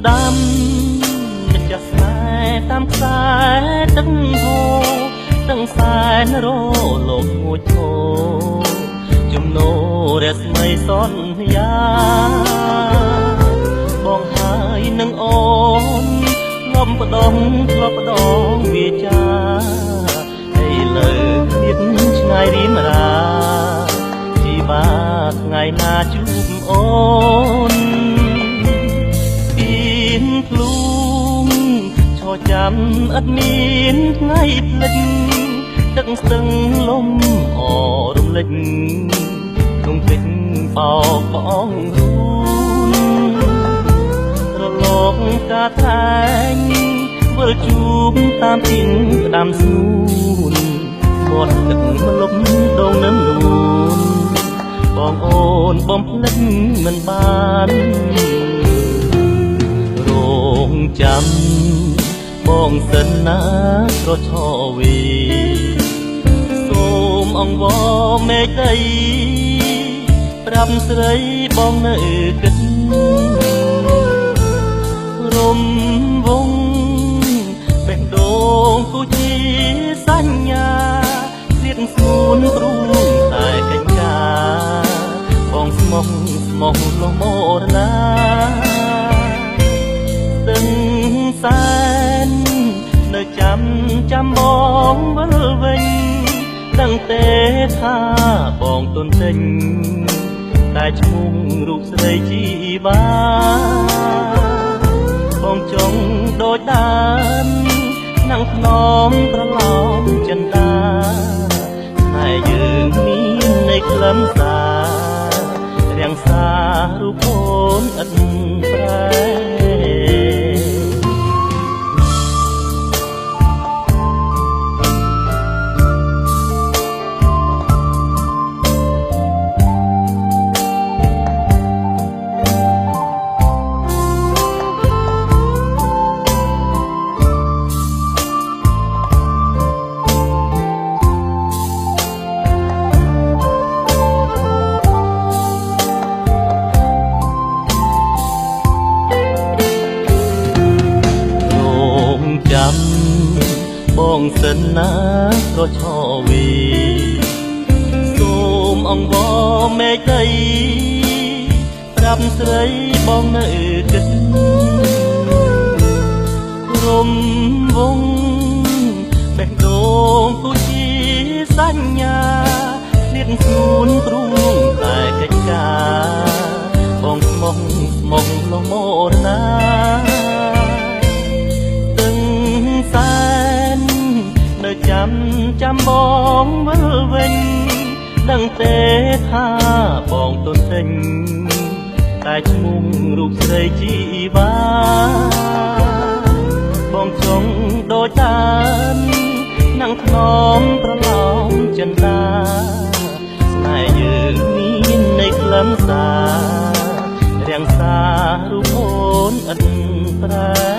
ដាំមិនចាស់ស្នេហ៍តាមខ្សែទឹកហូរទាំងសែនរលោកងួចឈោជំនោររស្មីសន្យាបងហើយនឹងអូនធ្លាប់បដងវាចាឥឡូវទៀតឆ្ងាយរៀមរាជីបាថ្ងៃណាជួបអូនពីនភ្លូងឈរចាំឥតមានថ្ងៃភ្លេចទឹកស្ទឹងលំអរំលេចក្នុងពេញបោកប្អងរូនរលកកាតែងវិលជួបតាមទីនផ្ដាំស្នូនមាត់ទឹកម្លប់ដងនឹងនួនបងអូនបំភ្លេចមិនបានរងចាំបងសិនណាក៏ឈរវីសូមអង្វរមេឃដីប្រាប់ស្រីបងនៅគិតរំវងបេះដូងគូជាសញ្ញាស្រៀតស្ងួនព្រួងតែកញ្ចាបងស្មោះលំមរណាទឹកសែននៅចាំបងវិលវិញដឹងទេថាបងទុនទិញតែឈ្មោះរូបស្រីជីបាបងចង់ដូចដើមនឹងភ្នំប្រឡំចិន្តាតែយើងមាននៃក្លឹមសាររាំងសាររូបអូនឥតប្រែបងសិនណាក៏ឈរវីសូមអង្វរមេឃដីប្រាប់ស្រីបងនៅគិតរំវងបេះដូងគូជាសញ្ញាស្លៀតស្ងួនព្រួងតែកិច្ចការបងស្មោះលំមរណាចាំបងវិលវិញដឹងទេថាបងទុនទិញតែឈ្មោះរូបស្រីជីបាបងចង់ដូចដើមនឹងធ្នមប្រឡំចិន្តាស្នេហ៍យើងមាននៃក្លឹមសាររាំងសាររូបអូនឥតប្រែ